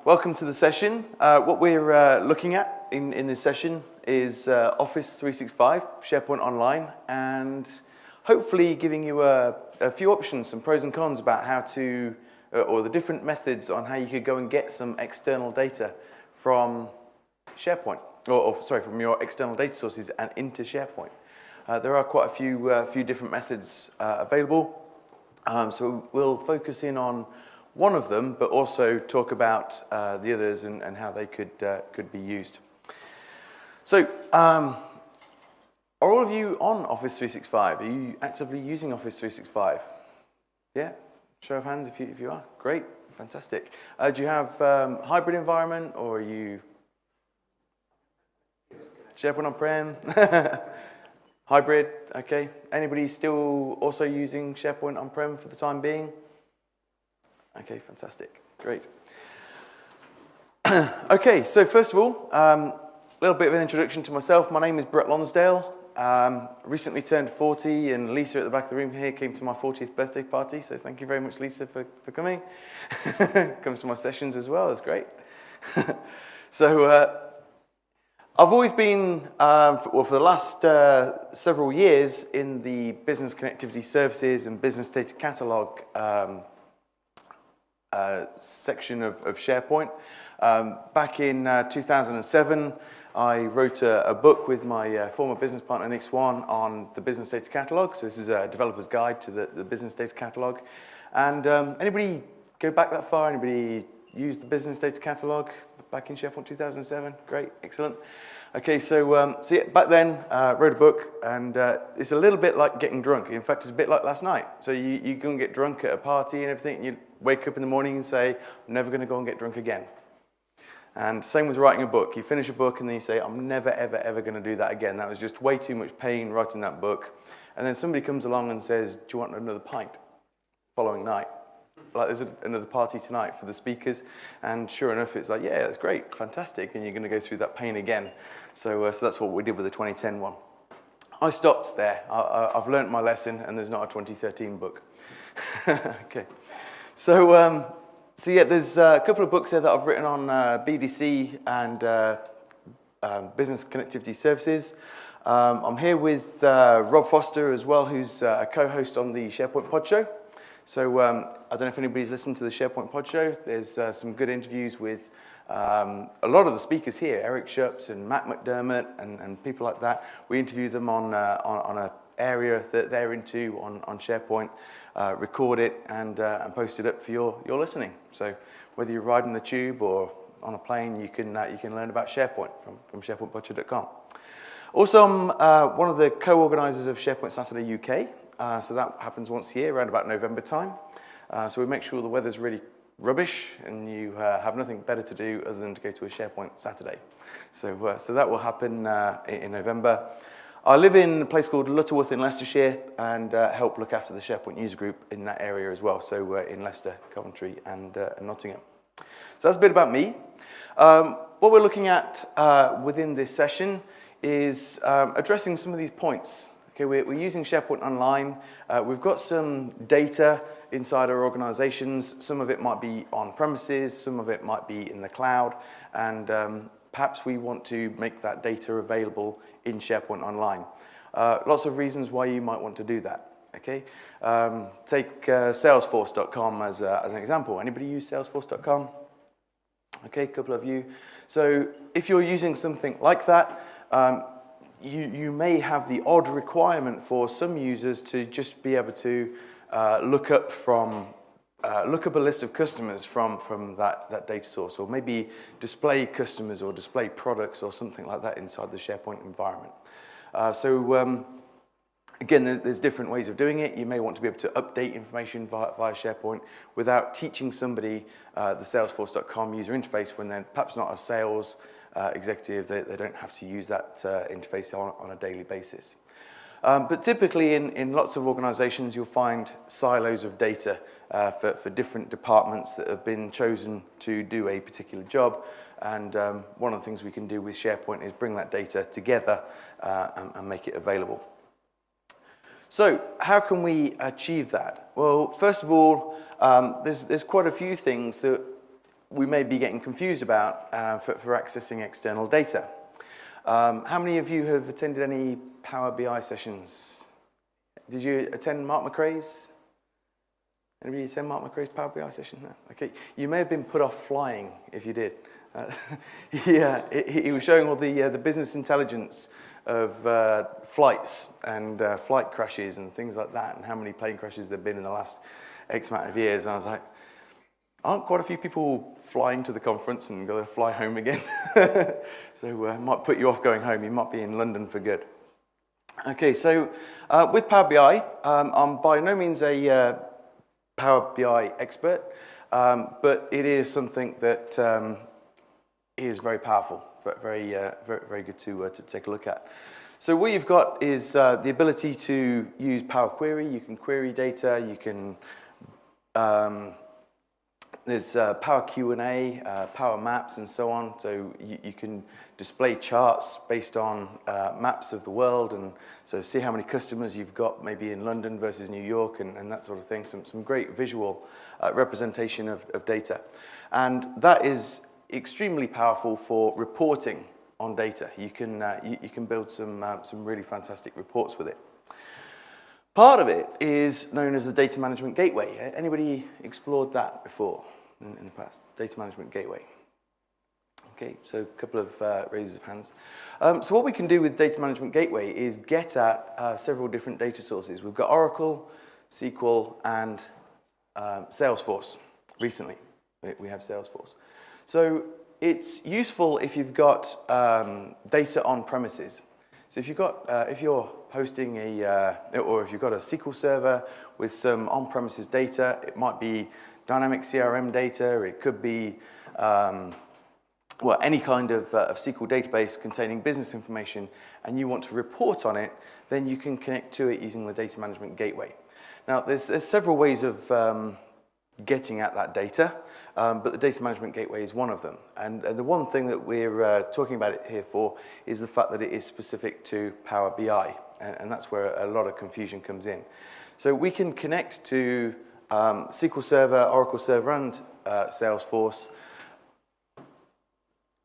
Welcome to the session. What we're looking at in this session is Office 365, SharePoint Online, and hopefully giving you a few options, some pros and cons about how to, or the different methods on how you could go and get some external data from SharePoint, sorry, from your external data sources and into SharePoint. There are quite a few different methods available, so we'll focus in on one of them, but also talk about the others and how they could be used. So, are all of you on Office 365? Are you actively using Office 365? Yeah? Show of hands if you are. Great, fantastic. Do you have hybrid environment, or are you SharePoint on-prem? Hybrid, okay. Anybody still also using SharePoint on-prem for the time being? Okay, fantastic, great. Okay, so first of all, a little bit of an introduction to myself. My name is Brett Lonsdale. Recently turned 40, and Lisa at the back of the room here came to my 40th birthday party, so thank you very much, Lisa, for coming. Comes to my sessions as well, that's great. So, I've always been, for the last several years, in the business connectivity services and business data catalog section of SharePoint. Back in 2007, I wrote a book with my former business partner, Nick Swan, on the business data catalog. So this is a developer's guide to the business data catalog. And anybody go back that far? Anybody use the business data catalog back in SharePoint 2007? Great, excellent. Okay, so yeah, back then, wrote a book, and it's a little bit like getting drunk. In fact, it's a bit like last night. So you go and get drunk at a party and everything, and you wake up in the morning and say, I'm never going to go and get drunk again. And same with writing a book. You finish a book and then you say, I'm never, ever, ever going to do that again. That was just way too much pain writing that book. And then somebody comes along and says, do you want another pint? Following night. Like, there's another party tonight for the speakers. And sure enough, it's like, yeah, that's great, fantastic. And you're going to go through that pain again. So that's what we did with the 2010 one. I stopped there. I've learned my lesson, and there's not a 2013 book. Okay. So, so yeah, there's a couple of books there that I've written on BDC and business connectivity services. I'm here with Rob Foster as well, who's a co-host on the SharePoint Pod Show. So I don't know if anybody's listened to the SharePoint Pod Show. There's some good interviews with a lot of the speakers here, Eric Schups and Matt McDermott and people like that. We interview them on an area that they're into on SharePoint, record it and post it up for your listening. So whether you're riding the tube or on a plane, you can learn about SharePoint from SharePointPodShow.com. Also, I'm one of the co-organisers of SharePoint Saturday UK. So that happens once a year, around about November time. So we make sure the weather's really rubbish and you have nothing better to do other than to go to a SharePoint Saturday. So that will happen in November. I live in a place called Lutterworth in Leicestershire and help look after the SharePoint user group in that area as well. So in Leicester, Coventry and Nottingham. So that's a bit about me. What we're looking at within this session is addressing some of these points. Okay, we're using SharePoint Online. We've got some data inside our organizations. Some of it might be on premises, some of it might be in the cloud, and perhaps we want to make that data available in SharePoint Online. Lots of reasons why you might want to do that. Okay, take Salesforce.com as an example. Anybody use Salesforce.com? Okay, a couple of you. So if you're using something like that, you may have the odd requirement for some users to just be able to look up a list of customers from that data source, or maybe display customers or display products or something like that inside the SharePoint environment. Again, there's different ways of doing it. You may want to be able to update information via SharePoint without teaching somebody the Salesforce.com user interface when they're perhaps not a sales executive. They don't have to use that interface on a daily basis. But typically in lots of organizations, you'll find silos of data for different departments that have been chosen to do a particular job. And one of the things we can do with SharePoint is bring that data together and make it available. So how can we achieve that? Well, first of all, there's quite a few things that we may be getting confused about for accessing external data. How many of you have attended any Power BI sessions? Did you attend Mark McRae's? Anybody attend Mark McRae's Power BI session? No? Okay, you may have been put off flying if you did. Yeah, he was showing all the business intelligence of flights and flight crashes and things like that, and how many plane crashes there have been in the last X amount of years. And I was like, aren't quite a few people flying to the conference and going to fly home again? So it might put you off going home. You might be in London for good. Okay, so with Power BI, I'm by no means a Power BI expert, but it is something that is very powerful, very good to take a look at. So what you've got is the ability to use Power Query. You can query data. You can there's Power Q&A, Power Maps, and so on. So you can display charts based on maps of the world, and so see how many customers you've got maybe in London versus New York, and that sort of thing. Some great visual representation of data. And that is extremely powerful for reporting on data. You can build some really fantastic reports with it. Part of it is known as the Data Management Gateway. Anybody explored that before in the past? Data Management Gateway. Okay, so a couple of raises of hands. So what we can do with Data Management Gateway is get at several different data sources. We've got Oracle, SQL, and Salesforce. Recently, we have Salesforce. So it's useful if you've got data on premises. So if you're hosting or if you've got a SQL server with some on-premises data, it might be dynamic CRM data, it could be any kind of SQL database containing business information, and you want to report on it, then you can connect to it using the Data Management Gateway. Now, there's several ways of getting at that data, but the Data Management Gateway is one of them. And the one thing that we're talking about it here for is the fact that it is specific to Power BI, and that's where a lot of confusion comes in. So we can connect to SQL Server, Oracle Server, and Salesforce.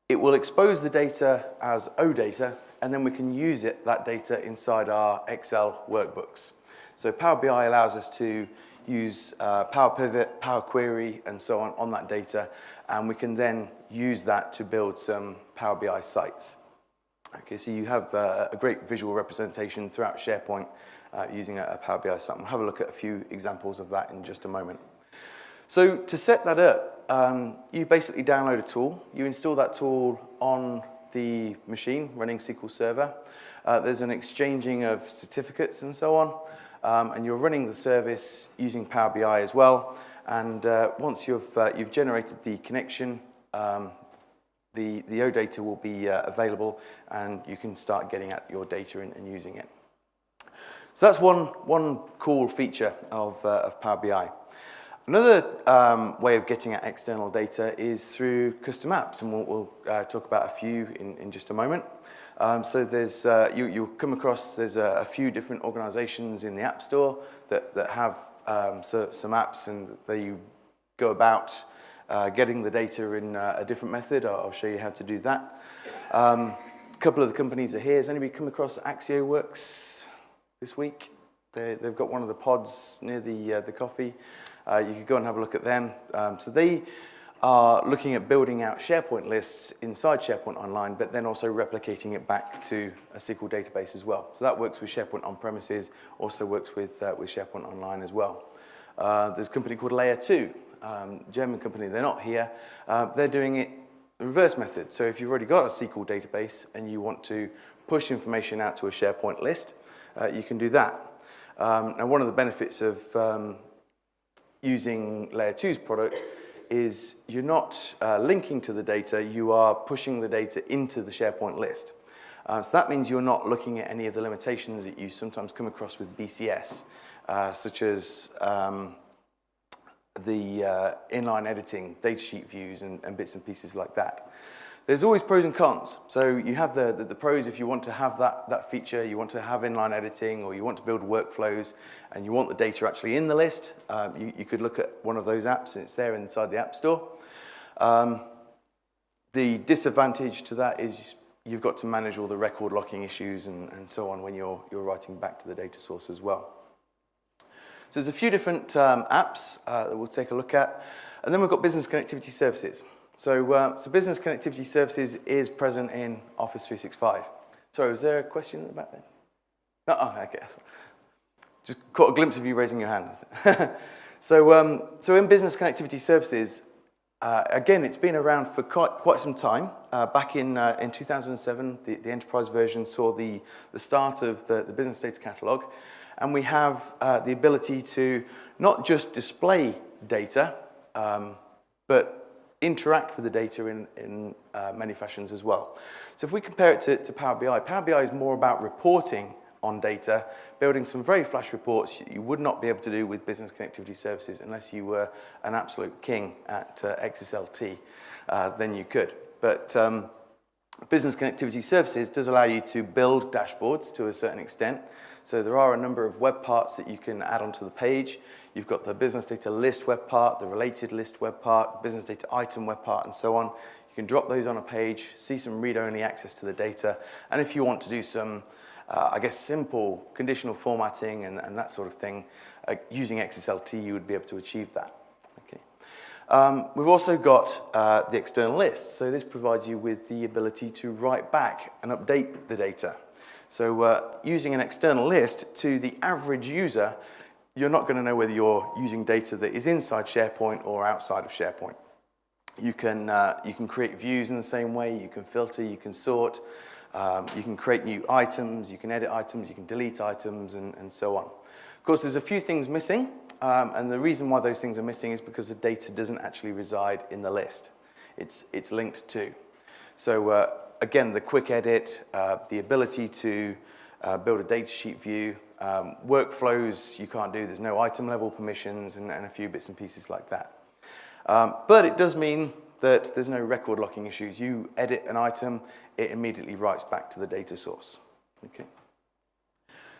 It will expose the data as OData, and then we can use that data inside our Excel workbooks. So Power BI allows us to use Power Pivot, Power Query, and so on that data, and we can then use that to build some Power BI sites. Okay, so you have a great visual representation throughout SharePoint using a Power BI site. We'll have a look at a few examples of that in just a moment. So to set that up, you basically download a tool. You install that tool on the machine running SQL Server. There's an exchanging of certificates and so on. And you're running the service using Power BI as well. And once you've generated the connection, the OData will be available, and you can start getting at your data and using it. So that's one cool feature of Power BI. Another way of getting at external data is through custom apps, and we'll talk about a few in just a moment. So there's you'll come across there's a few different organizations in the App Store that have some apps, and they go about getting the data in a different method. I'll show you how to do that. A couple of the companies are here. Has anybody come across AxioWorks this week? They've got one of the pods near the coffee. You could go and have a look at them. So they are looking at building out SharePoint lists inside SharePoint Online, but then also replicating it back to a SQL database as well. So that works with SharePoint on-premises, also works with SharePoint Online as well. There's a company called Layer 2, German company. They're not here. They're doing it the reverse method. So if you've already got a SQL database and you want to push information out to a SharePoint list, you can do that. Now, one of the benefits of using Layer 2's product is you're not linking to the data, you are pushing the data into the SharePoint list. So that means you're not looking at any of the limitations that you sometimes come across with BCS, such as the inline editing, datasheet views, and bits and pieces like that. There's always pros and cons. So you have the pros if you want to have that feature, you want to have inline editing, or you want to build workflows, and you want the data actually in the list. You could look at one of those apps, and it's there inside the App Store. The disadvantage to that is you've got to manage all the record locking issues and so on when you're writing back to the data source as well. So there's a few different apps that we'll take a look at. And then we've got business connectivity services. So business connectivity services is present in Office 365. Sorry, was there a question about that? No, oh, okay. Just caught a glimpse of you raising your hand. So in business connectivity services, again, it's been around for quite some time. Back in 2007, the enterprise version saw the start of the business data catalog. And we have the ability to not just display data, but interact with the data in many fashions as well. So if we compare it to Power BI is more about reporting on data, building some very flash reports you would not be able to do with business connectivity services unless you were an absolute king at XSLT, then you could. But business connectivity services does allow you to build dashboards to a certain extent. So there are a number of web parts that you can add onto the page. You've got the business data list web part, the related list web part, business data item web part, and so on. You can drop those on a page, see some read-only access to the data, and if you want to do some, I guess, simple conditional formatting and that sort of thing, using XSLT, you would be able to achieve that. Okay. We've also got the external list. So this provides you with the ability to write back and update the data. So using an external list, to the average user, you're not going to know whether you're using data that is inside SharePoint or outside of SharePoint. You can create views in the same way, you can filter, you can sort, you can create new items, you can edit items, you can delete items, and so on. Of course, there's a few things missing, and the reason why those things are missing is because the data doesn't actually reside in the list. It's linked to. So again, the quick edit, the ability to build a datasheet view, workflows you can't do, there's no item level permissions and a few bits and pieces like that. But it does mean that there's no record locking issues. You edit an item, it immediately writes back to the data source. Okay.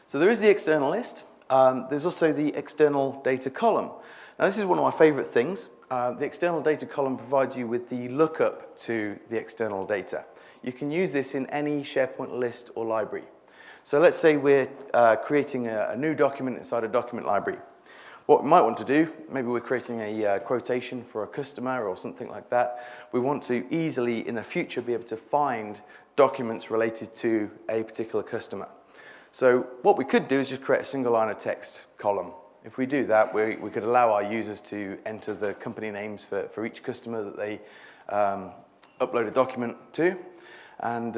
So there is the external list. There's also the external data column. Now this is one of my favorite things. The external data column provides you with the lookup to the external data. You can use this in any SharePoint list or library. So let's say we're creating a new document inside a document library. What we might want to do, maybe we're creating a quotation for a customer or something like that. We want to easily, in the future, be able to find documents related to a particular customer. So what we could do is just create a single line of text column. If we do that, we could allow our users to enter the company names for each customer that they upload a document to. And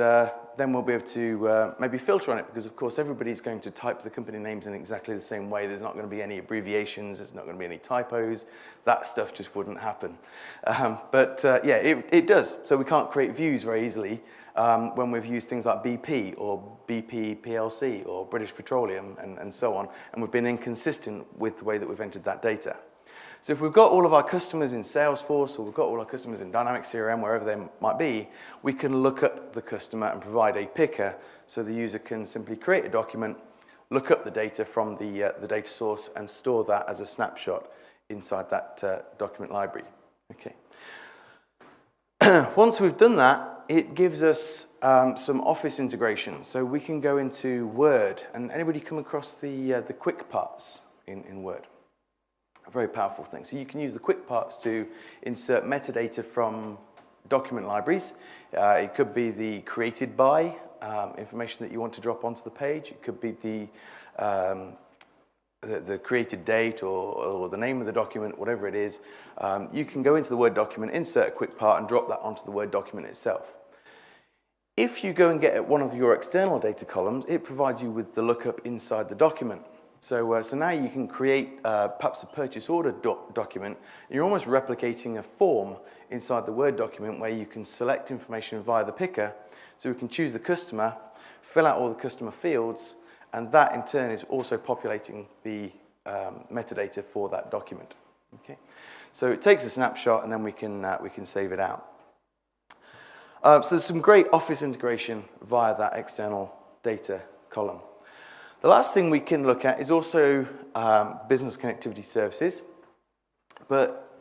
then we'll be able to maybe filter on it, because of course everybody's going to type the company names in exactly the same way. There's not going to be any abbreviations, there's not going to be any typos. That stuff just wouldn't happen. Yeah, it does. So we can't create views very easily when we've used things like BP or BP PLC or British Petroleum and so on, and we've been inconsistent with the way that we've entered that data. So if we've got all of our customers in Salesforce, or we've got all our customers in Dynamics CRM, wherever they might be, we can look up the customer and provide a picker, so the user can simply create a document, look up the data from the data source, and store that as a snapshot inside that document library. Okay. Once we've done that, it gives us some Office integration. So we can go into Word, and anybody come across the quick parts in Word? A very powerful thing. So you can use the quick parts to insert metadata from document libraries. It could be the created by information that you want to drop onto the page. It could be the created date or the name of the document, whatever it is. You can go into the Word document, insert a quick part, and drop that onto the Word document itself. If you go and get at one of your external data columns, it provides you with the lookup inside the document. So now you can create perhaps a purchase order document. You're almost replicating a form inside the Word document where you can select information via the picker. So we can choose the customer, fill out all the customer fields, and that in turn is also populating the metadata for that document. Okay? So it takes a snapshot, and then we can save it out. So there's some great Office integration via that external data column. The last thing we can look at is also business connectivity services, but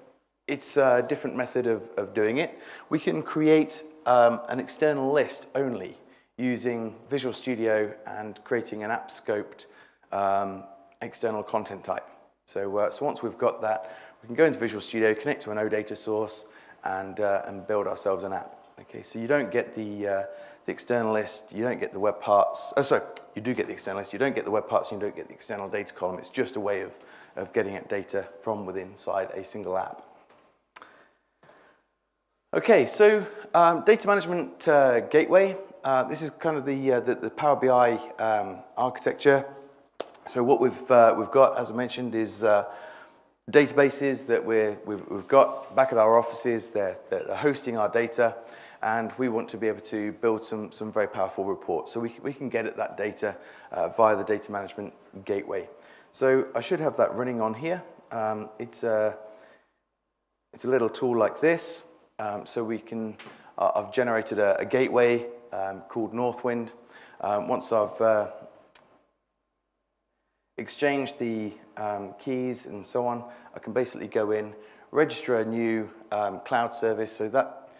it's a different method of doing it. We can create an external list only using Visual Studio and creating an app-scoped external content type. So, so once we've got that, we can go into Visual Studio, connect to an OData source, and build ourselves an app. Okay, so you don't get the external list, you don't get the web parts. Oh, sorry, you do get the external list. You don't get the web parts, you don't get the external data column. It's just a way of getting at data from within inside a single app. Okay, so data management gateway. This is kind of the Power BI architecture. So what we've got, as I mentioned, is databases that we've got back at our offices. They're hosting our data, and we want to be able to build some very powerful reports. So we can get at that data via the data management gateway. So I should have that running on here. It's a little tool like this. So we can, I've generated a gateway called Northwind. Once I've exchanged the keys and so on, I can basically go in, register a new cloud service. So that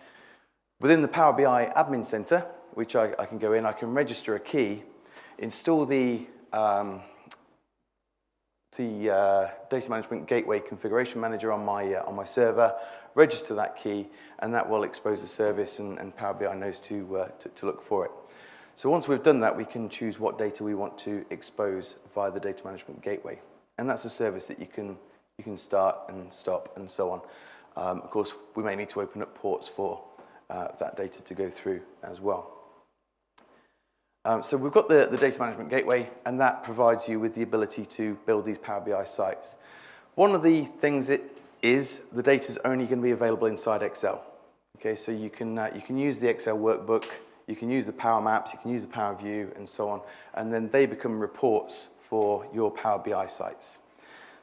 within the Power BI Admin Center, which I can go in, I can register a key, install the Data Management Gateway Configuration Manager on my server, register that key, and that will expose the service, and Power BI knows to look for it. So once we've done that, we can choose what data we want to expose via the Data Management Gateway, and that's a service that you can start and stop and so on. Of course, we may need to open up ports for that data to go through as well. So we've got the Data Management Gateway, and that provides you with the ability to build these Power BI sites. One of the things it is, the data is only going to be available inside Excel. Okay, so you can use the Excel workbook, you can use the Power Maps, you can use the Power View, and so on, and then they become reports for your Power BI sites.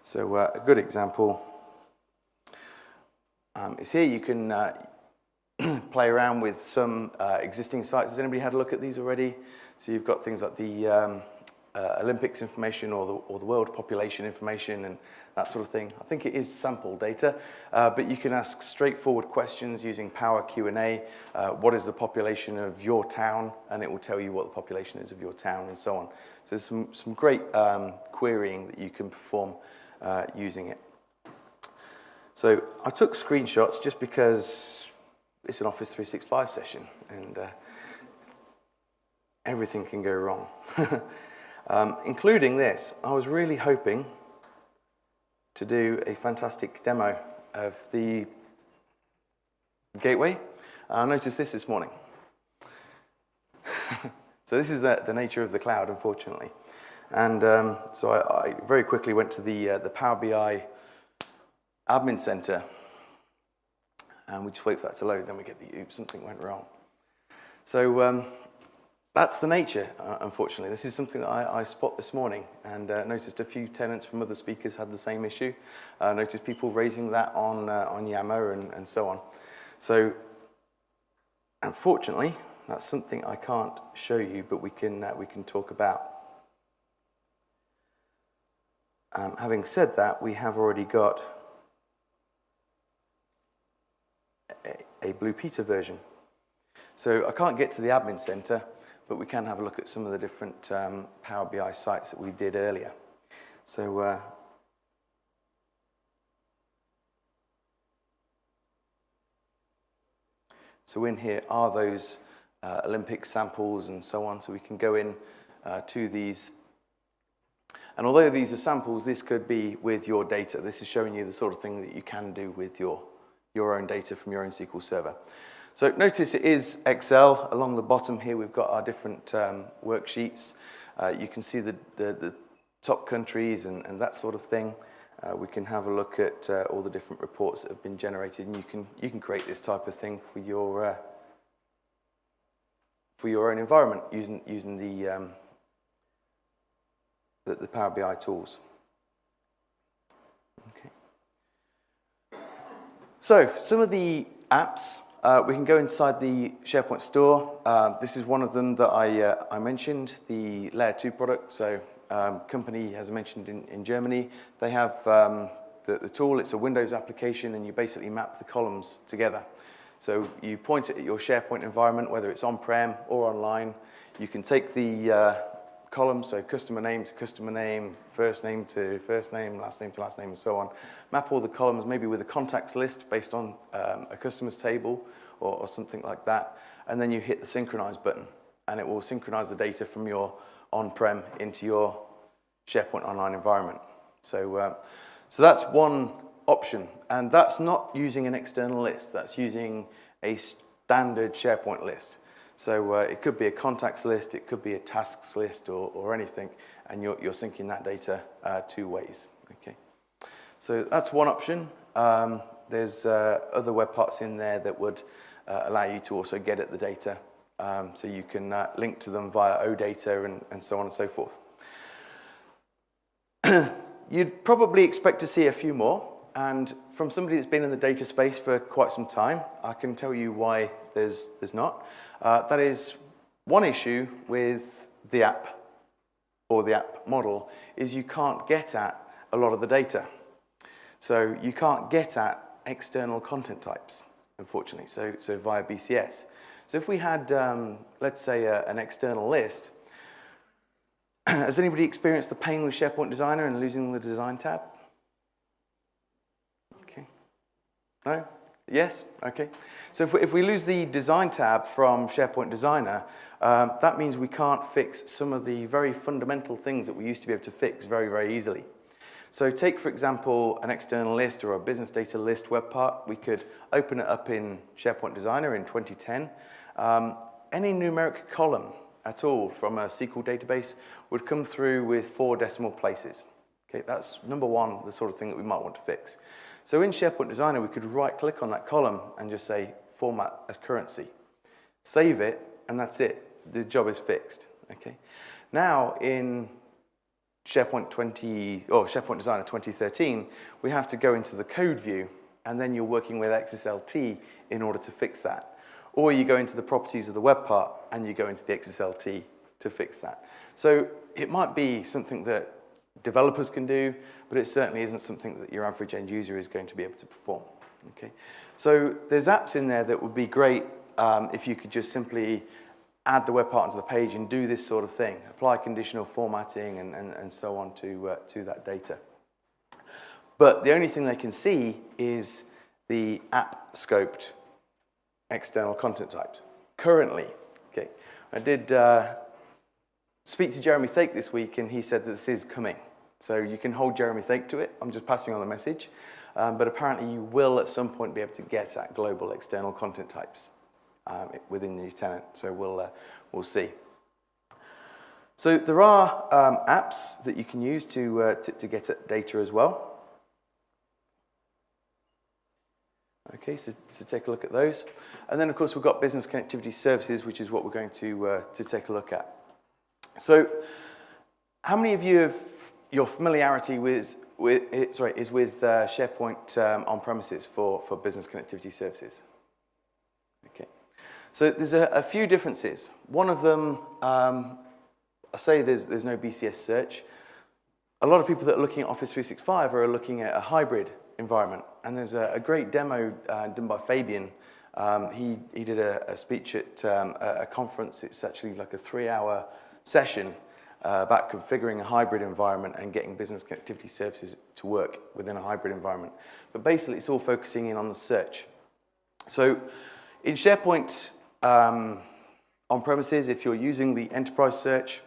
So a good example is here. You can play around with some existing sites. Has anybody had a look at these already? So you've got things like the Olympics information or the world population information and that sort of thing. I think it is sample data, but you can ask straightforward questions using Power Q&A. What is the population of your town? And it will tell you what the population is of your town and so on. So there's some great querying that you can perform using it. So I took screenshots just because it's an Office 365 session, and everything can go wrong. Including this. I was really hoping to do a fantastic demo of the gateway. I noticed this morning. So this is the nature of the cloud, unfortunately. And so I very quickly went to the Power BI Admin Center, and we just wait for that to load, then we get the oops, something went wrong. So that's the nature, unfortunately. This is something that I spot this morning, and noticed a few tenants from other speakers had the same issue. Noticed people raising that on Yammer and so on. So unfortunately, that's something I can't show you, but we can talk about. Having said that, we have already got a Blue Peter version. So I can't get to the Admin Center, but we can have a look at some of the different Power BI sites that we did earlier. So in here are those Olympic samples and so on, so we can go in to these. And although these are samples, this could be with your data. This is showing you the sort of thing that you can do with your own data from your own SQL Server. So notice it is Excel. Along the bottom here, we've got our different worksheets. You can see the top countries and that sort of thing. We can have a look at all the different reports that have been generated, and you can create this type of thing for your own environment using the Power BI tools. Okay. So some of the apps. We can go inside the SharePoint store. This is one of them that I mentioned, the Layer 2 product. So company, as I mentioned, in Germany, they have the tool. It's a Windows application, and you basically map the columns together. So you point it at your SharePoint environment, whether it's on-prem or online. You can take the columns, so customer name to customer name, first name to first name, last name to last name, and so on. Map all the columns, maybe with a contacts list based on a customer's table or something like that. And then you hit the synchronize button, and it will synchronize the data from your on-prem into your SharePoint Online environment. So that's one option, and that's not using an external list. That's using a standard SharePoint list. So it could be a contacts list, it could be a tasks list, or anything, and you're syncing that data two ways. Okay. So that's one option. There's other web parts in there that would allow you to also get at the data. So you can link to them via OData and so on and so forth. You'd probably expect to see a few more. And from somebody that's been in the data space for quite some time, I can tell you why there's not. That is one issue with the app or the app model is you can't get at a lot of the data. So you can't get at external content types, unfortunately, so via BCS. So if we had, let's say, an external list, has anybody experienced the pain with SharePoint Designer and losing the Design tab? Okay. No? Yes? Okay. So if we lose the Design tab from SharePoint Designer, that means we can't fix some of the very fundamental things that we used to be able to fix very, very easily. So take, for example, an external list or a business data list web part. We could open it up in SharePoint Designer in 2010. Any numeric column at all from a SQL database would come through with 4 decimal places. Okay, that's number one, the sort of thing that we might want to fix. So in SharePoint Designer, we could right-click on that column and just say Format as Currency. Save it, and that's it. The job is fixed. Okay. Now in SharePoint Designer 2013, we have to go into the code view, and then you're working with XSLT in order to fix that. Or you go into the properties of the web part, and you go into the XSLT to fix that. So it might be something that developers can do, but it certainly isn't something that your average end user is going to be able to perform. Okay. So there's apps in there that would be great if you could just simply add the web part onto the page and do this sort of thing, apply conditional formatting and so on to that data. But the only thing they can see is the app scoped external content types currently. Okay, I did speak to Jeremy Thake this week, and he said that this is coming. So you can hold Jeremy Thake to it. I'm just passing on the message. But apparently you will at some point be able to get at global external content types within the new tenant. So we'll see. So there are apps that you can use to get at data as well. Okay, so take a look at those. And then, of course, we've got business connectivity services, which is what we're going to take a look at. So how many of you have your familiarity is with SharePoint on-premises for business connectivity services? Okay. So there's a few differences. One of them, I say there's no BCS search. A lot of people that are looking at Office 365 are looking at a hybrid environment. And there's a great demo done by Fabian. He did a speech at a conference. It's actually like a 3-hour session about configuring a hybrid environment and getting business connectivity services to work within a hybrid environment. But basically, it's all focusing in on the search. So in SharePoint on-premises, if you're using the enterprise search,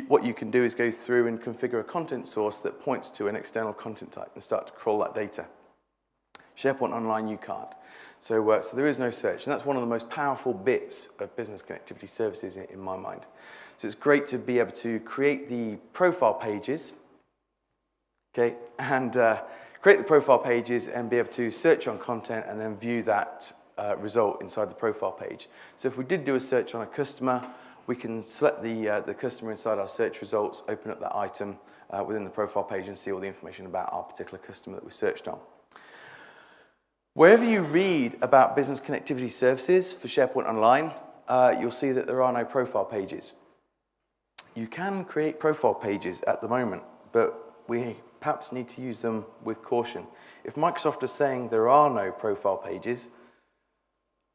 what you can do is go through and configure a content source that points to an external content type and start to crawl that data. SharePoint Online, you can't. So there is no search, and that's one of the most powerful bits of business connectivity services in my mind. So it's great to be able to create the profile pages, okay, and create the profile pages and be able to search on content and then view that result inside the profile page. So if we did do a search on a customer, we can select the customer inside our search results, open up that item within the profile page and see all the information about our particular customer that we searched on. Wherever you read about business connectivity services for SharePoint Online, you'll see that there are no profile pages. You can create profile pages at the moment, but we perhaps need to use them with caution. If Microsoft is saying there are no profile pages,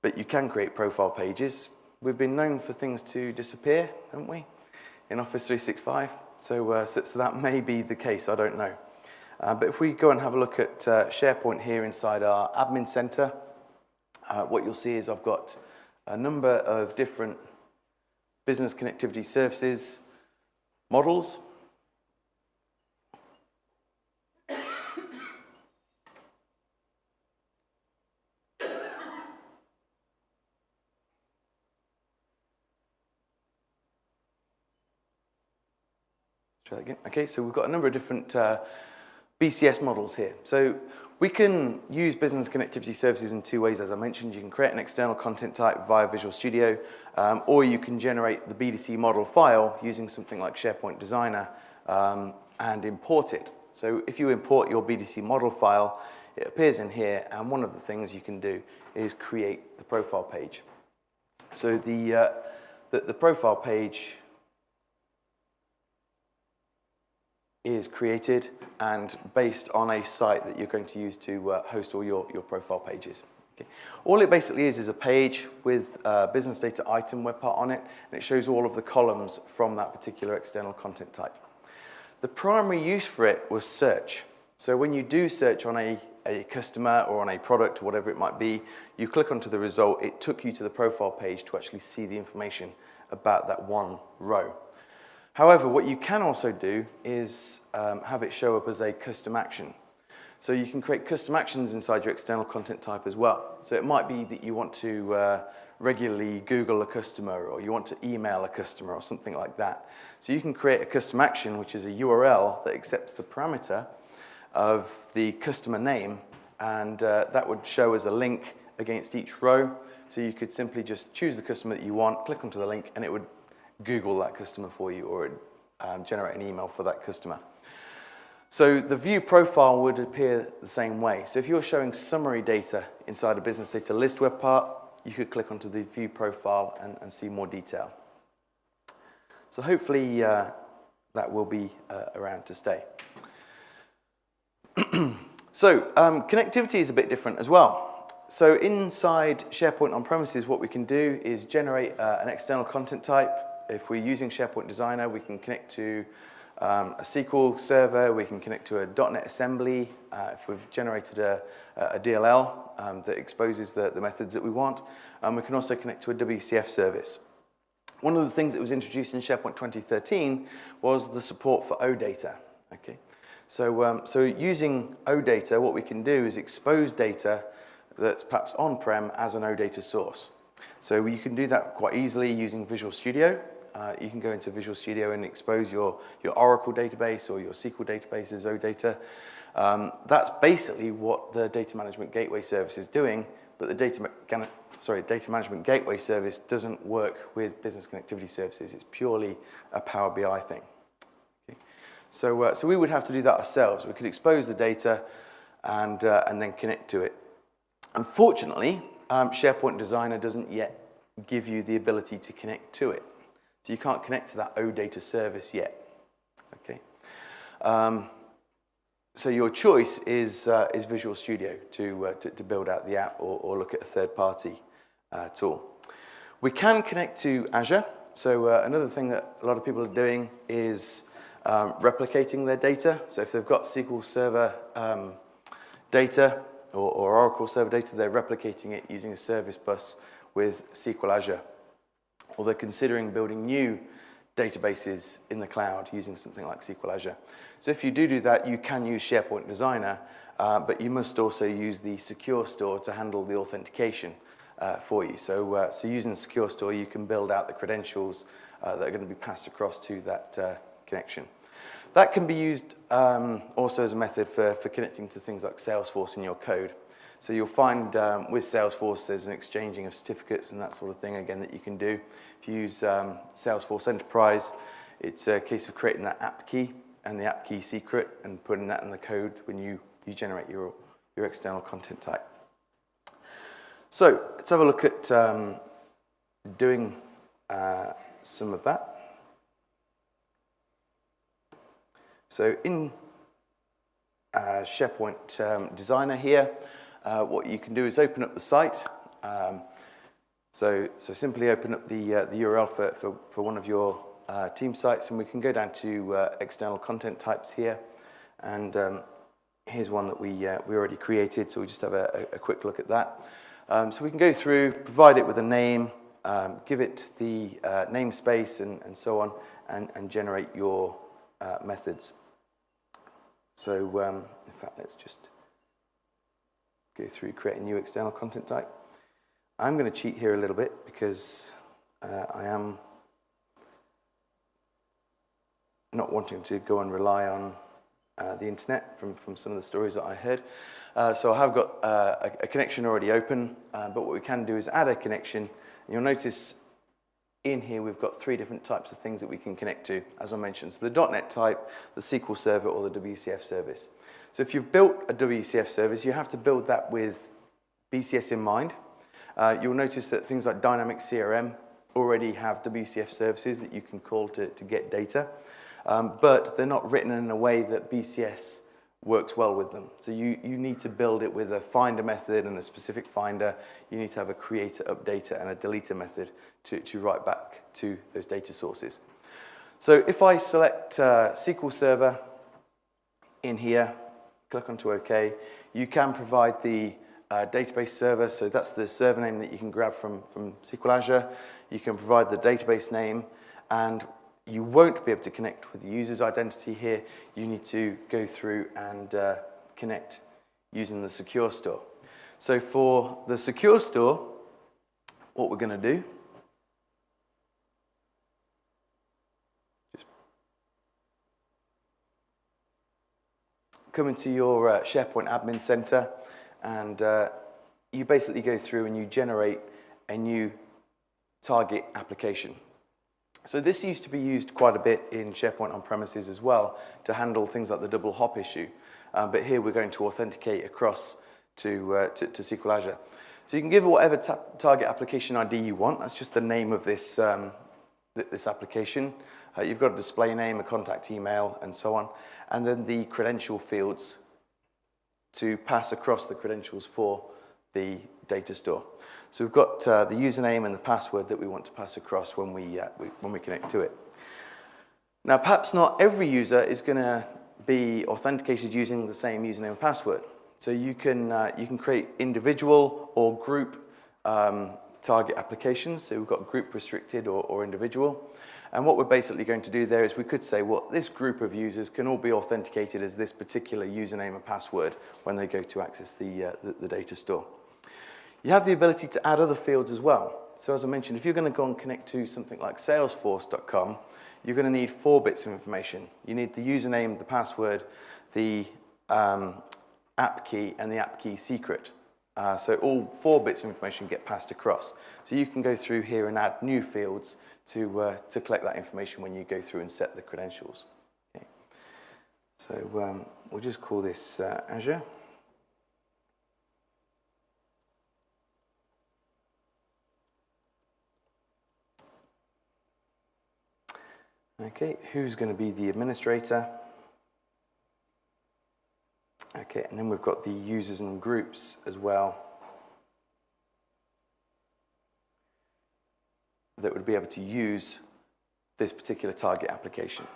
but you can create profile pages, we've been known for things to disappear, haven't we, in Office 365? So that may be the case, I don't know. But if we go and have a look at SharePoint here inside our admin center, what you'll see is I've got a number of different business connectivity services models. Try that again. Okay, so we've got a number of different BCS models here. So we can use business connectivity services in two ways, as I mentioned. You can create an external content type via Visual Studio, or you can generate the BDC model file using something like SharePoint Designer and import it. So if you import your BDC model file, it appears in here, and one of the things you can do is create the profile page. So the profile page is created and based on a site that you're going to use to host all your profile pages. Okay. All it basically is a page with a business data item web part on it, and it shows all of the columns from that particular external content type. The primary use for it was search. So when you do search on a customer or on a product or whatever it might be, you click onto the result, it took you to the profile page to actually see the information about that one row. However, what you can also do is have it show up as a custom action. So you can create custom actions inside your external content type as well. So it might be that you want to regularly Google a customer, or you want to email a customer or something like that. So you can create a custom action, which is a URL that accepts the parameter of the customer name, and that would show as a link against each row. So you could simply just choose the customer that you want, click onto the link, and it would Google that customer for you, or generate an email for that customer. So the view profile would appear the same way. So if you're showing summary data inside a business data list web part, you could click onto the view profile and see more detail. So hopefully that will be around to stay. So connectivity is a bit different as well. So inside SharePoint on premises, what we can do is generate an external content type. If we're using SharePoint Designer, we can connect to a SQL server, we can connect to a .NET assembly. If we've generated a DLL that exposes the methods that we want, we can also connect to a WCF service. One of the things that was introduced in SharePoint 2013 was the support for OData. Okay, so using OData, what we can do is expose data that's perhaps on-prem as an OData source. So you can do that quite easily using Visual Studio. You can go into Visual Studio and expose your Oracle database or your SQL database as OData. That's basically what the Data Management Gateway service is doing, but the Data Management Gateway service doesn't work with business connectivity services. It's purely a Power BI thing. Okay. So we would have to do that ourselves. We could expose the data and then connect to it. Unfortunately, SharePoint Designer doesn't yet give you the ability to connect to it. So you can't connect to that OData service yet. Okay. So your choice is Visual Studio to build out the app, or look at a third-party tool. We can connect to Azure. So another thing that a lot of people are doing is replicating their data. So if they've got SQL Server data or Oracle Server data, they're replicating it using a service bus with SQL Azure. Or they're considering building new databases in the cloud using something like SQL Azure. So if you do that, you can use SharePoint Designer, but you must also use the Secure Store to handle the authentication for you. So using the Secure Store, you can build out the credentials that are going to be passed across to that connection. That can be used also as a method for connecting to things like Salesforce in your code. So you'll find with Salesforce there's an exchanging of certificates and that sort of thing, again, that you can do. If you use Salesforce Enterprise, it's a case of creating that app key and the app key secret and putting that in the code when you generate your external content type. So let's have a look at doing some of that. So in SharePoint Designer here. What you can do is open up the site. So simply open up the URL for one of your team sites, and we can go down to external content types here. And here's one that we already created, so we just have a quick look at that. So we can go through, provide it with a name, give it the namespace and so on, and generate your methods. So in fact, let's just go through, create a new external content type. I'm going to cheat here a little bit because I am not wanting to go and rely on the internet from some of the stories that I heard. So I have got a connection already open, but what we can do is add a connection. And you'll notice in here we've got 3 different types of things that we can connect to, as I mentioned. So the .NET type, the SQL Server, or the WCF service. So if you've built a WCF service, you have to build that with BCS in mind. You'll notice that things like Dynamic CRM already have WCF services that you can call to get data, but they're not written in a way that BCS works well with them. So you need to build it with a finder method and a specific finder. You need to have a creator, updater, and a deleter method to write back to those data sources. So if I select SQL Server in here, click onto OK, you can provide the database server, so that's the server name that you can grab from SQL Azure. You can provide the database name, and you won't be able to connect with the user's identity here. You need to go through and connect using the secure store. So for the secure store, what we're going to do, just come into your SharePoint Admin Center, and you basically go through and you generate a new target application. So this used to be used quite a bit in SharePoint on-premises as well to handle things like the double hop issue. But here we're going to authenticate across to SQL Azure. So you can give it whatever target application ID you want. That's just the name of this, this application. You've got a display name, a contact email, and so on. And then the credential fields to pass across the credentials for the data store. So we've got the username and the password that we want to pass across when we connect to it. Now, perhaps not every user is going to be authenticated using the same username and password. So you can create individual or group target applications. So we've got group restricted or individual. And what we're basically going to do there is we could say, well, this group of users can all be authenticated as this particular username and password when they go to access the data store. You have the ability to add other fields as well. So as I mentioned, if you're going to go and connect to something like salesforce.com, you're going to need 4 bits of information. You need the username, the password, the app key, and the app key secret. So all 4 bits of information get passed across. So you can go through here and add new fields to collect that information when you go through and set the credentials. Okay. So we'll just call this Azure. Okay, who's going to be the administrator? Okay, and then we've got the users and groups as well that would be able to use this particular target application.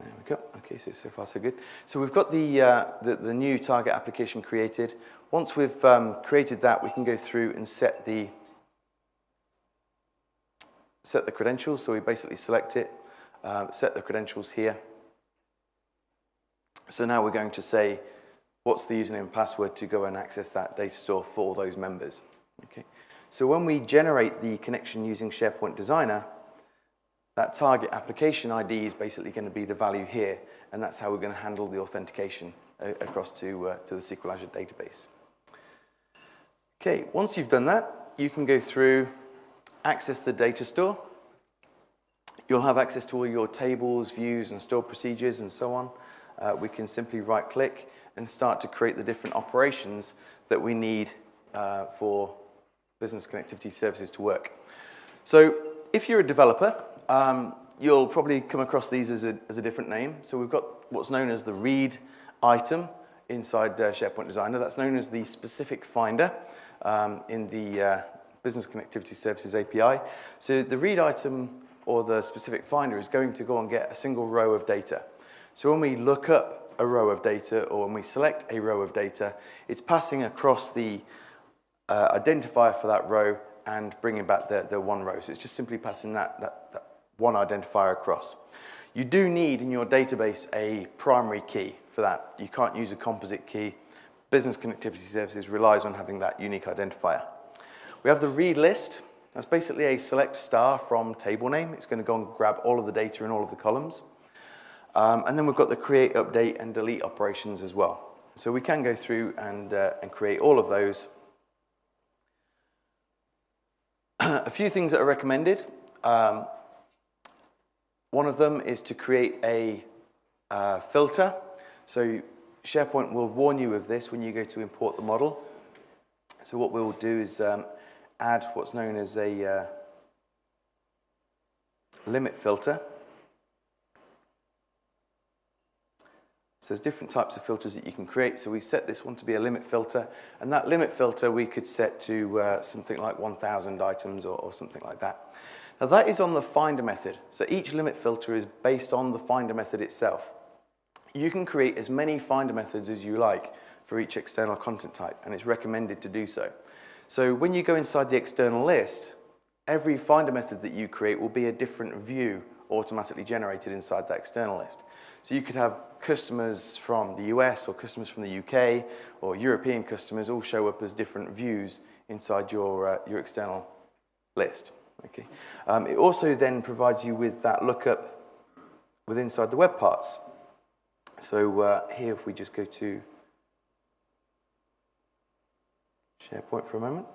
There we go. Okay, so far so good. So we've got the new target application created. Once we've created that, we can go through and set the credentials. So we basically select it, set the credentials here. So now we're going to say, what's the username and password to go and access that data store for those members? Okay. So when we generate the connection using SharePoint Designer, that target application ID is basically going to be the value here, and that's how we're going to handle the authentication across to the SQL Azure database. Okay, once you've done that, you can go through, access the data store. You'll have access to all your tables, views, and stored procedures, and so on. We can simply right-click and start to create the different operations that we need for business connectivity services to work. So if you're a developer, you'll probably come across these as a different name. So we've got what's known as the read item inside SharePoint Designer. That's known as the specific finder in the Business Connectivity Services API. So the read item or the specific finder is going to go and get a single row of data. So when we look up a row of data or when we select a row of data, it's passing across the identifier for that row and bringing back the one row. So it's just simply passing that one identifier across. You do need in your database a primary key for that. You can't use a composite key. Business Connectivity Services relies on having that unique identifier. We have the read list. That's basically a select star from table name. It's going to go and grab all of the data in all of the columns. And then we've got the create, update, and delete operations as well. So we can go through and create all of those. A few things that are recommended. One of them is to create a filter. So SharePoint will warn you of this when you go to import the model. So what we'll do is add what's known as a limit filter. So there's different types of filters that you can create. So we set this one to be a limit filter, and that limit filter we could set to something like 1,000 items or something like that. Now that is on the finder method. So each limit filter is based on the finder method itself. You can create as many finder methods as you like for each external content type, and it's recommended to do so. So when you go inside the external list, every finder method that you create will be a different view automatically generated inside that external list. So you could have customers from the US or customers from the UK or European customers all show up as different views inside your external list. Okay. It also then provides you with that lookup within inside the web parts. So here, if we just go to SharePoint for a moment.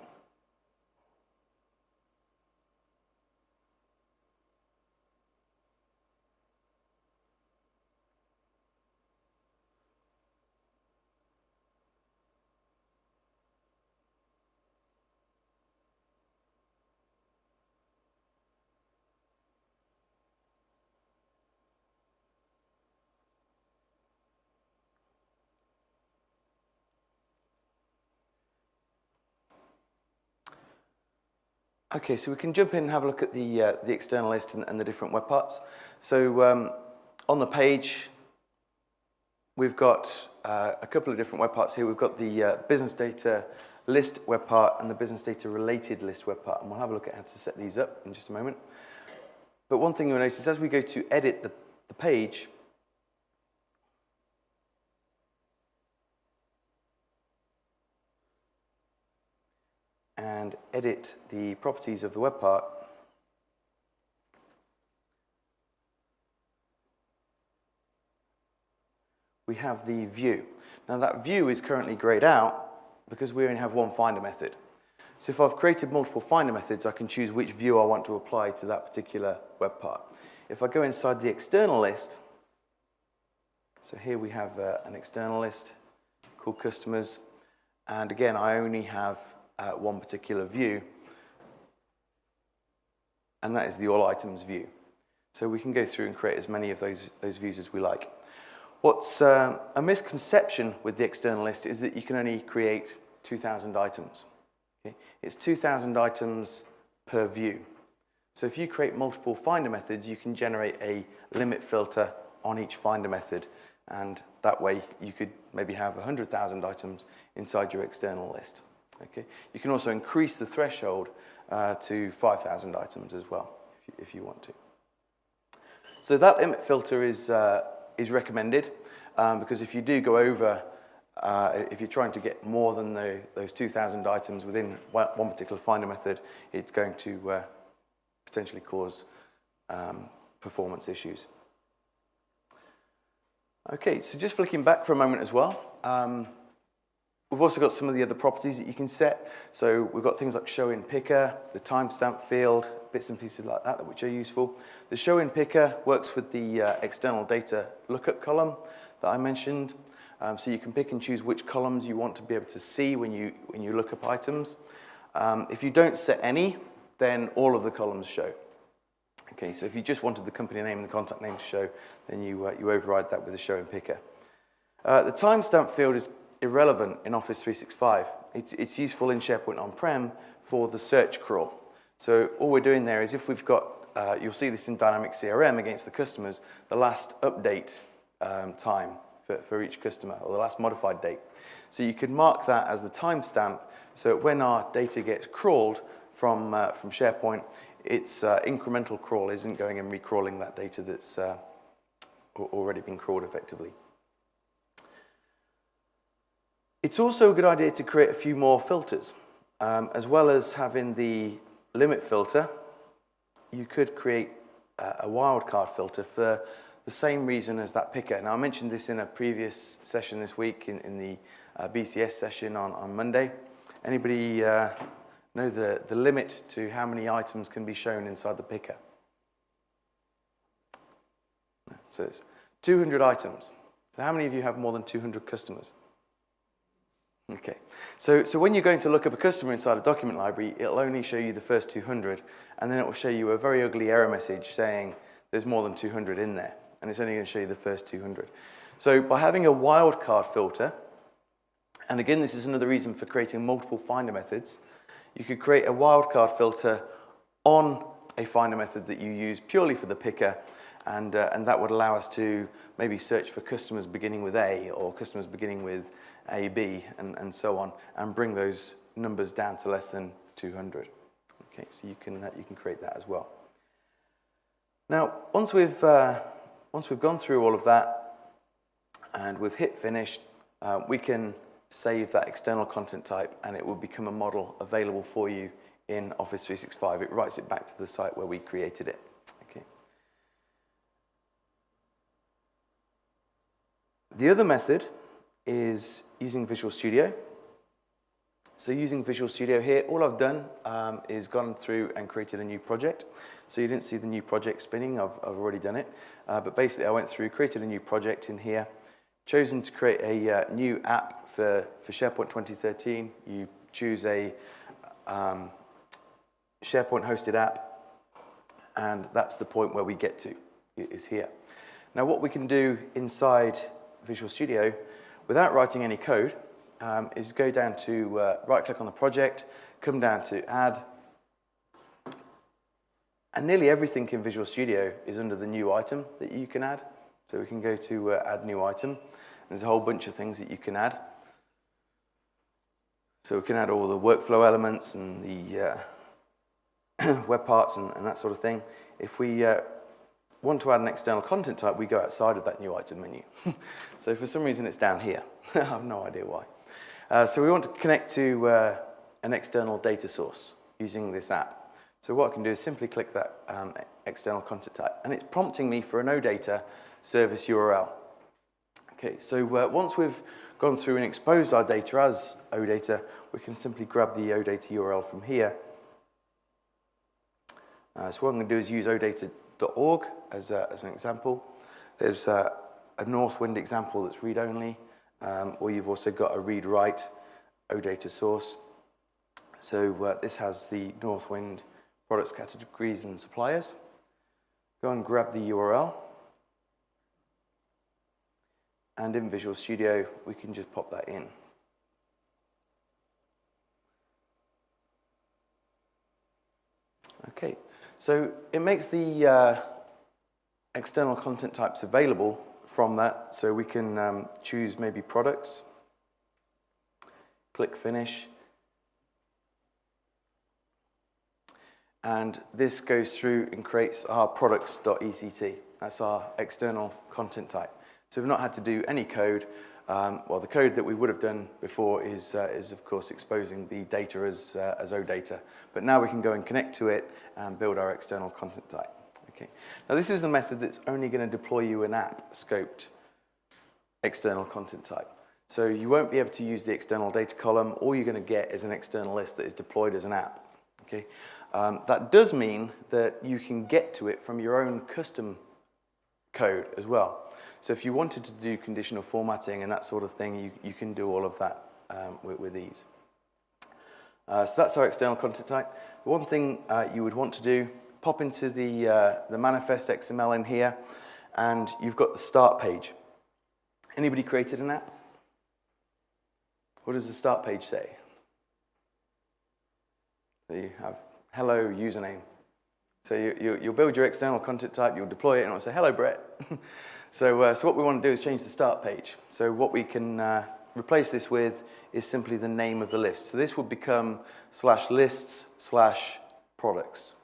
Okay, so we can jump in and have a look at the external list and the different web parts. So on the page, we've got a couple of different web parts here. We've got the business data list web part and the business data related list web part, and we'll have a look at how to set these up in just a moment. But one thing you'll notice as we go to edit the page, and edit the properties of the web part, we have the view. Now that view is currently grayed out because we only have one finder method. So if I've created multiple finder methods, I can choose which view I want to apply to that particular web part. If I go inside the external list, so here we have an external list called customers, and again I only have one particular view, and that is the all items view. So we can go through and create as many of those views as we like. What's a misconception with the external list is that you can only create 2,000 items. Okay? It's 2,000 items per view. So if you create multiple finder methods, you can generate a limit filter on each finder method, and that way you could maybe have 100,000 items inside your external list. Okay. You can also increase the threshold to 5,000 items as well, if you want to. So that limit filter is recommended because if you do go over, if you're trying to get more than those 2,000 items within one particular finder method, it's going to potentially cause performance issues. Okay, so just flicking back for a moment as well. We've also got some of the other properties that you can set. So we've got things like show in picker, the timestamp field, bits and pieces like that which are useful. The show in picker works with the external data lookup column that I mentioned. So you can pick and choose which columns you want to be able to see when you look up items. If you don't set any, then all of the columns show. Okay, so if you just wanted the company name and the contact name to show, then you override that with the show in picker. The timestamp field is irrelevant in Office 365. It's useful in SharePoint on-prem for the search crawl. So all we're doing there is if we've got, you'll see this in Dynamic CRM against the customers, the last update time for each customer, or the last modified date. So you can mark that as the timestamp, so when our data gets crawled from SharePoint, its incremental crawl isn't going and recrawling that data that's already been crawled effectively. It's also a good idea to create a few more filters. As well as having the limit filter, you could create a wildcard filter for the same reason as that picker. Now, I mentioned this in a previous session this week in the BCS session on Monday. Anybody know the limit to how many items can be shown inside the picker? So it's 200 items. So how many of you have more than 200 customers? Okay, so when you're going to look up a customer inside a document library, it'll only show you the first 200, and then it will show you a very ugly error message saying there's more than 200 in there, and it's only going to show you the first 200. So by having a wildcard filter, and again, this is another reason for creating multiple finder methods, you could create a wildcard filter on a finder method that you use purely for the picker, and that would allow us to maybe search for customers beginning with A or customers beginning with A, B, and so on, and bring those numbers down to less than 200. Okay, so you can create that as well. Now, once we've gone through all of that and we've hit finish, we can save that external content type, and it will become a model available for you in Office 365. It writes it back to the site where we created it. Okay. The other method is using Visual Studio. So using Visual Studio here, all I've done is gone through and created a new project. So you didn't see the new project spinning, I've already done it. But basically I went through, created a new project in here, chosen to create a new app for SharePoint 2013. You choose a SharePoint hosted app, and that's the point where we get to, is here. Now what we can do inside Visual Studio without writing any code, is go down to right-click on the project, come down to Add, and nearly everything in Visual Studio is under the new item that you can add. So we can go to Add New Item. There's a whole bunch of things that you can add. So we can add all the workflow elements and the web parts and that sort of thing. If we want to add an external content type, we go outside of that new item menu. So for some reason it's down here. I have no idea why. So we want to connect to an external data source using this app. So what I can do is simply click that external content type, and it's prompting me for an OData service URL. Okay, so once we've gone through and exposed our data as OData, we can simply grab the OData URL from here. So what I'm going to do is use odata.org as an example. There's a Northwind example that's read-only, or you've also got a read-write OData source. So this has the Northwind products, categories, and suppliers. Go and grab the URL. And in Visual Studio, we can just pop that in. Okay, so it makes the external content types available from that. So we can choose maybe products, click Finish, and this goes through and creates our products.ect. That's our external content type. So we've not had to do any code. Well, the code that we would have done before is of course exposing the data as OData. But now we can go and connect to it and build our external content type. Okay. Now this is the method that's only going to deploy you an app scoped external content type. So you won't be able to use the external data column. All you're going to get is an external list that is deployed as an app. Okay. That does mean that you can get to it from your own custom code as well. So if you wanted to do conditional formatting and that sort of thing, you can do all of that with ease. So that's our external content type. The one thing you would want to do, pop into the manifest XML in here, and you've got the start page. Anybody created an app? What does the start page say? So you have hello username. So you'll build your external content type, you'll deploy it, and it'll say hello Brett. So what we want to do is change the start page. So what we can replace this with is simply the name of the list. So this would become /lists/products.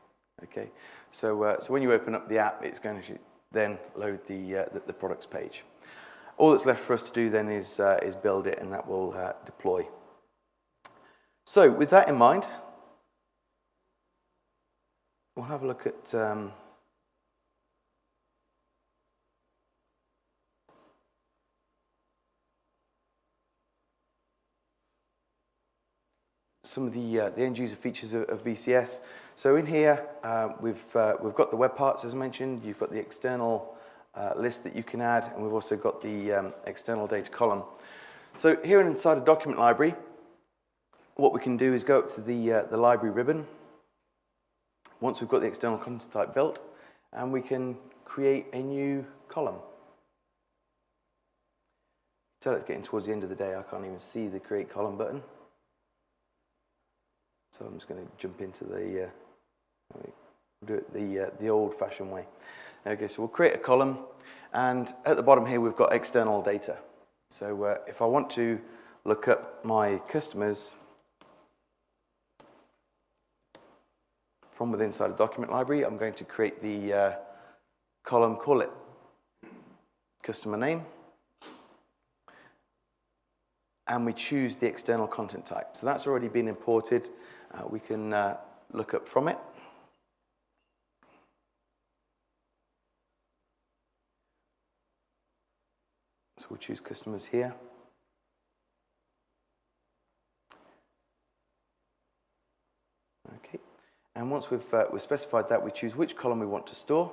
Okay. So when you open up the app, it's going to then load the products page. All that's left for us to do then is build it, and that will deploy. So with that in mind, we'll have a look at some of the end user features of BCS. So in here, we've got the web parts, as I mentioned. You've got the external list that you can add, and we've also got the external data column. So here inside a document library, what we can do is go up to the library ribbon. Once we've got the external content type built, and we can create a new column. So it's getting towards the end of the day, I can't even see the create column button. So I'm just going to jump into do it the old-fashioned way. Okay, so we'll create a column, and at the bottom here we've got external data. So if I want to look up my customers from within inside a document library, I'm going to create the column, call it customer name, and we choose the external content type. So that's already been imported. We can look up from it. So we'll choose customers here. Okay. And once we've specified that, we choose which column we want to store.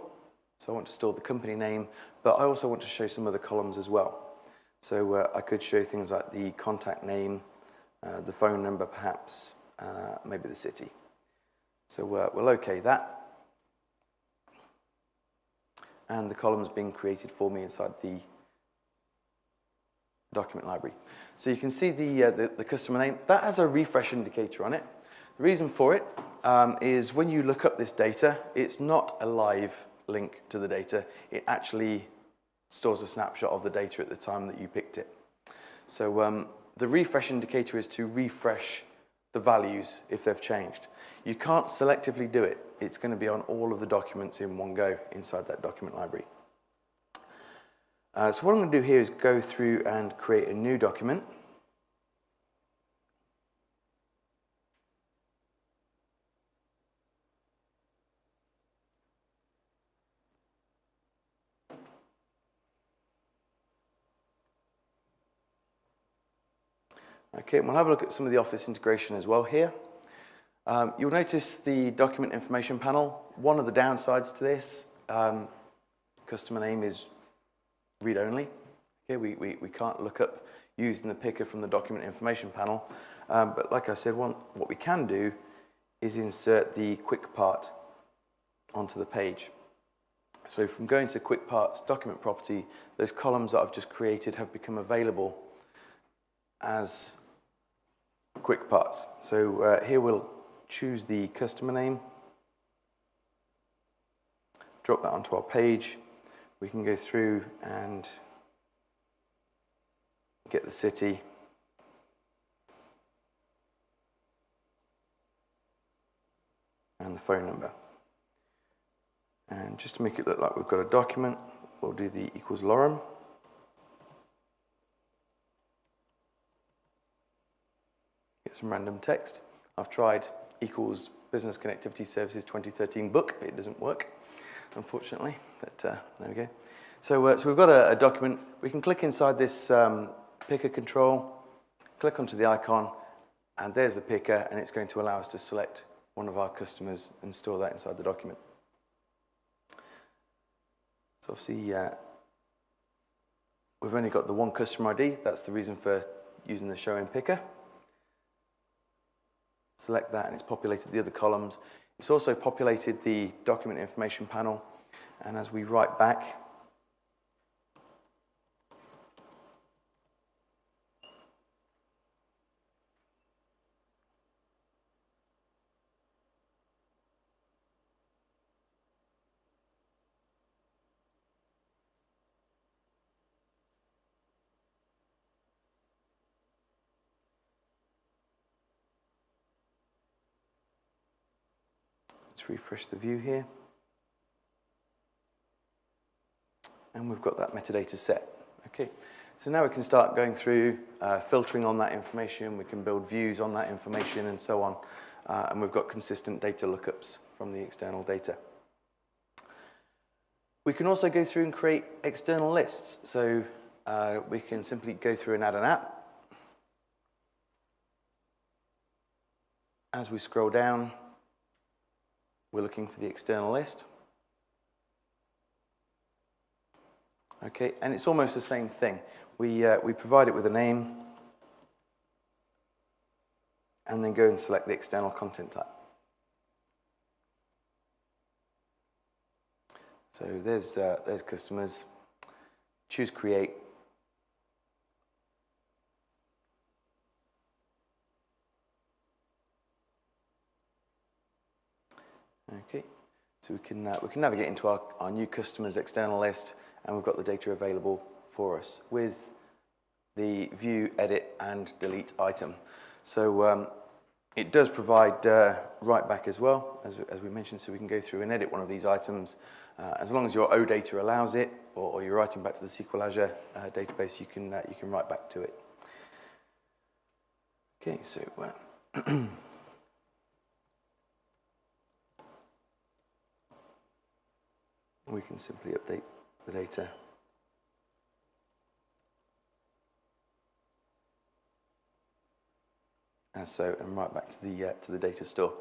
So I want to store the company name, but I also want to show some other columns as well. So I could show things like the contact name, the phone number perhaps, maybe the city. So we'll OK that. And the column's being created for me inside the document library. So you can see the customer name. That has a refresh indicator on it. The reason for it is when you look up this data, it's not a live link to the data. It actually stores a snapshot of the data at the time that you picked it. So the refresh indicator is to refresh the values if they've changed. You can't selectively do it. It's going to be on all of the documents in one go inside that document library. So what I'm going to do here is go through and create a new document. Okay, and we'll have a look at some of the Office integration as well here. You'll notice the document information panel. One of the downsides to this, customer name is read-only. Okay, we can't look up using the picker from the document information panel. But like I said, what we can do is insert the quick part onto the page. So from going to quick parts document property, those columns that I've just created have become available as quick parts. So here we'll choose the customer name, drop that onto our page. We can go through and get the city, and the phone number. And just to make it look like we've got a document, we'll do the equals lorem. Get some random text. I've tried equals Business Connectivity Services 2013 book. It doesn't work, unfortunately, but there we go. So we've got a document. We can click inside this picker control, click onto the icon, and there's the picker, and it's going to allow us to select one of our customers and store that inside the document. So So obviously, we've only got the one customer ID. That's the reason for using the show in picker. Select that and it's populated the other columns. It's also populated the document information panel. And as we write back, let's refresh the view here. And we've got that metadata set. Okay, so now we can start going through filtering on that information. We can build views on that information and so on. And we've got consistent data lookups from the external data. We can also go through and create external lists. So we can simply go through and add an app. As we scroll down, we're looking for the external list. Okay, and it's almost the same thing. We provide it with a name and then go and select the external content type. So there's customers. Choose create. Okay, so we can navigate into our new customers external list. And we've got the data available for us with the view, edit, and delete item. So it does provide write back as well, as we mentioned, so we can go through and edit one of these items. As long as your OData allows it, or you're writing back to the SQL Azure database, you can write back to it. Okay, so we can simply update the data. As so, and right back to the data store.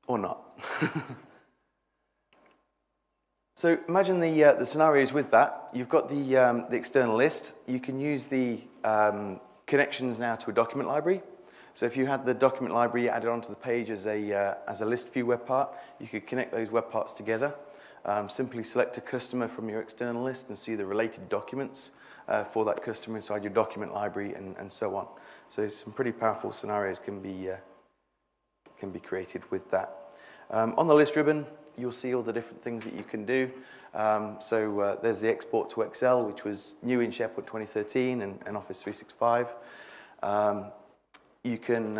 Or not. So imagine the scenarios with that. You've got the external list. You can use the connections now to a document library. So if you had the document library added onto the page as a list view web part, you could connect those web parts together. Simply select a customer from your external list and see the related documents for that customer inside your document library and so on. So some pretty powerful scenarios can be created with that. On the list ribbon, you'll see all the different things that you can do. So there's the export to Excel, which was new in SharePoint 2013 and Office 365. You can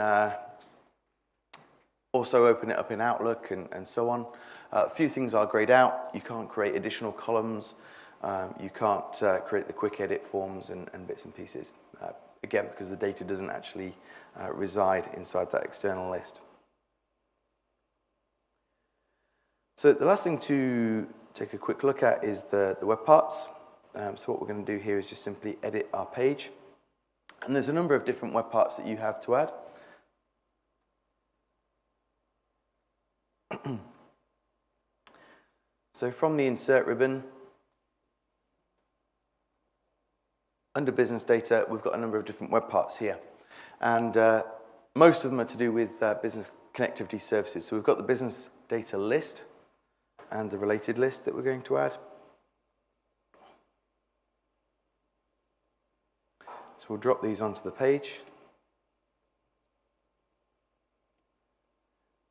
also open it up in Outlook and so on. A few things are grayed out. You can't create additional columns. You can't create the quick edit forms and bits and pieces. Again, because the data doesn't actually reside inside that external list. So the last thing to take a quick look at is the web parts. So what we're going to do here is just simply edit our page. And there's a number of different web parts that you have to add. So from the Insert ribbon, under Business Data, we've got a number of different web parts here. And most of them are to do with business connectivity services. So we've got the Business Data list and the related list that we're going to add. So we'll drop these onto the page.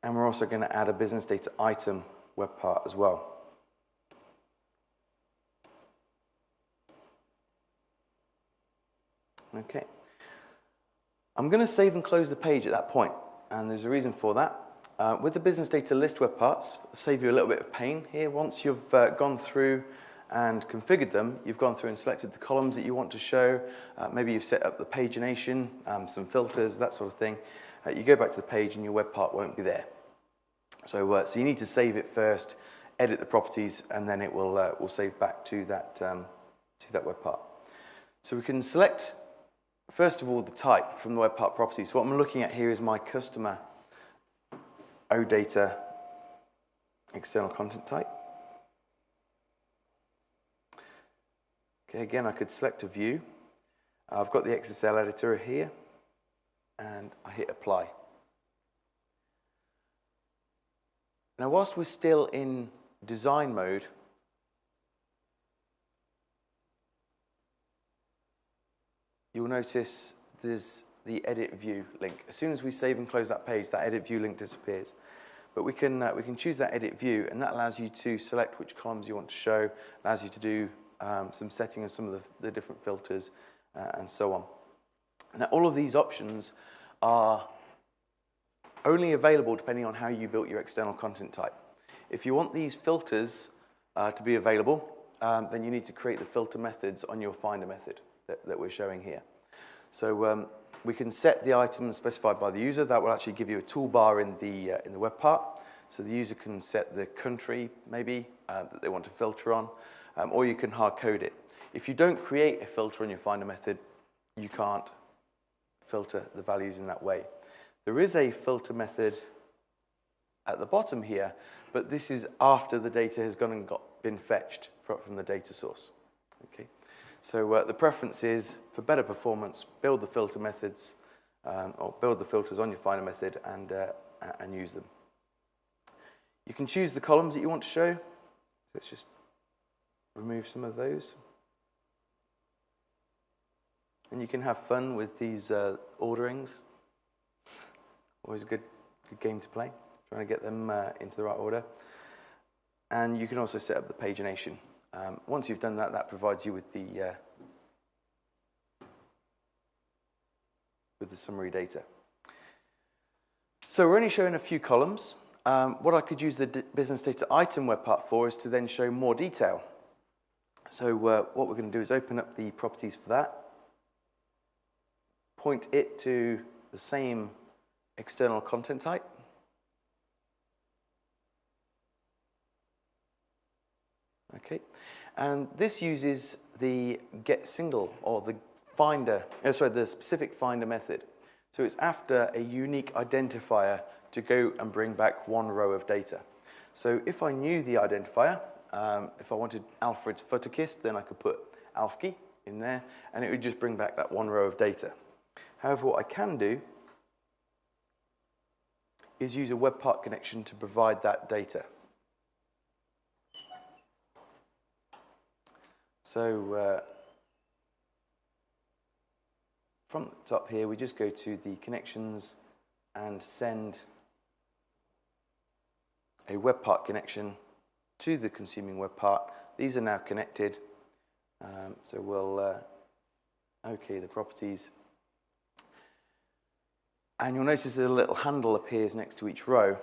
And we're also going to add a Business Data item web part as well. Okay. I'm going to save and close the page at that point, and there's a reason for that. With the Business Data list web parts, I'll save you a little bit of pain here. Once you've gone through and configured them, you've gone through and selected the columns that you want to show. Maybe you've set up the pagination, some filters, that sort of thing. You go back to the page and your web part won't be there. So you need to save it first, edit the properties, and then it will save back to that web part. So we can select, first of all, the type from the web part properties. So what I'm looking at here is my customer OData external content type. Okay, again, I could select a view. I've got the XSL editor here, and I hit apply. Now, whilst we're still in design mode, you'll notice there's the edit view link. As soon as we save and close that page, that edit view link disappears. But we can choose that edit view, and that allows you to select which columns you want to show, allows you to do some setting of some of the different filters, and so on. Now, all of these options are only available depending on how you built your external content type. If you want these filters to be available, then you need to create the filter methods on your Finder method that we're showing here. So we can set the items specified by the user. That will actually give you a toolbar in the web part. So the user can set the country, maybe, that they want to filter on, or you can hard code it. If you don't create a filter on your Finder method, you can't filter the values in that way. There is a filter method at the bottom here, but this is after the data has gone and been fetched from the data source. Okay. So the preference is, for better performance, build the filter methods, or build the filters on your Finder method and use them. You can choose the columns that you want to show. Let's just remove some of those. And you can have fun with these orderings. Always a good game to play, trying to get them into the right order. And you can also set up the pagination. Once you've done that, that provides you with the summary data. So we're only showing a few columns. What I could use the business data item web part for is to then show more detail. So what we're going to do is open up the properties for that, point it to the same external content type. Okay, and this uses the get single or the Finder, the specific Finder method. So it's after a unique identifier to go and bring back one row of data. So if I knew the identifier, if I wanted Alfred's footer kist, then I could put Alfki in there, and it would just bring back that one row of data. However, what I can do is use a web part connection to provide that data. So from the top here, we just go to the connections and send a web part connection to the consuming web part. These are now connected. So we'll OK the properties. And you'll notice that a little handle appears next to each row.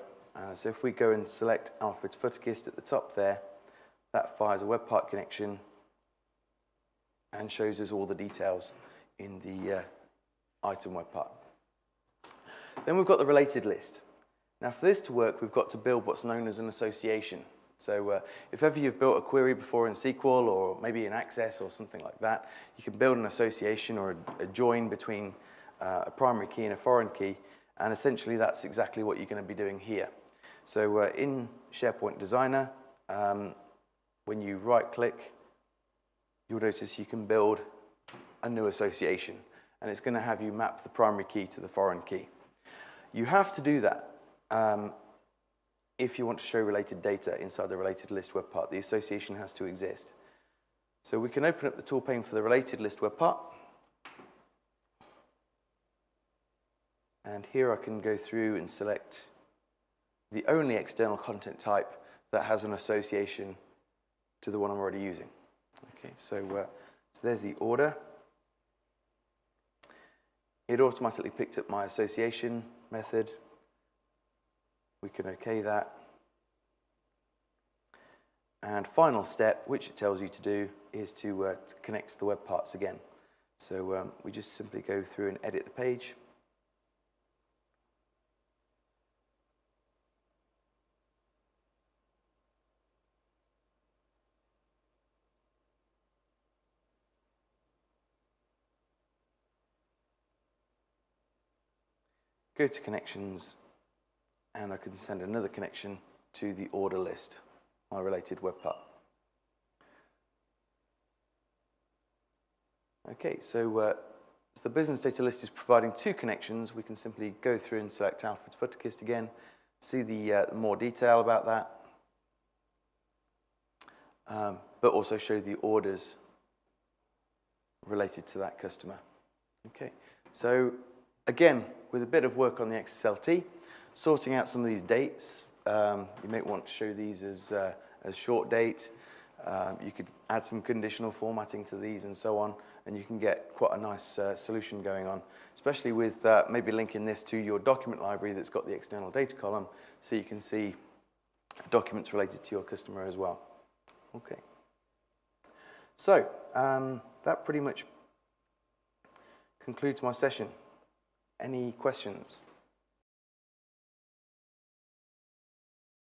So if we go and select Alfred's footer kist at the top there, that fires a web part connection and shows us all the details in the item web part. Then we've got the related list. Now for this to work, we've got to build what's known as an association. So if ever you've built a query before in SQL or maybe in Access or something like that, you can build an association or a join between a primary key and a foreign key, and essentially that's exactly what you're going to be doing here. So in SharePoint Designer, when you right-click, you'll notice you can build a new association, and it's going to have you map the primary key to the foreign key. You have to do that if you want to show related data inside the related list web part. The association has to exist. So we can open up the tool pane for the related list web part. And here I can go through and select the only external content type that has an association to the one I'm already using. Okay, so there's the order. It automatically picked up my association method. We can OK that. And final step, which it tells you to do, is to connect the web parts again. So we just simply go through and edit the page. Go to connections, and I can send another connection to the order list, my related web part. Okay, so the business data list is providing two connections. We can simply go through and select Alfred's Futterkist again, see the more detail about that, but also show the orders related to that customer. Okay, so again, with a bit of work on the XSLT, sorting out some of these dates. You may want to show these as short date. You could add some conditional formatting to these and so on, and you can get quite a nice solution going on, especially with maybe linking this to your document library that's got the external data column, so you can see documents related to your customer as well. Okay. So that pretty much concludes my session. Any questions?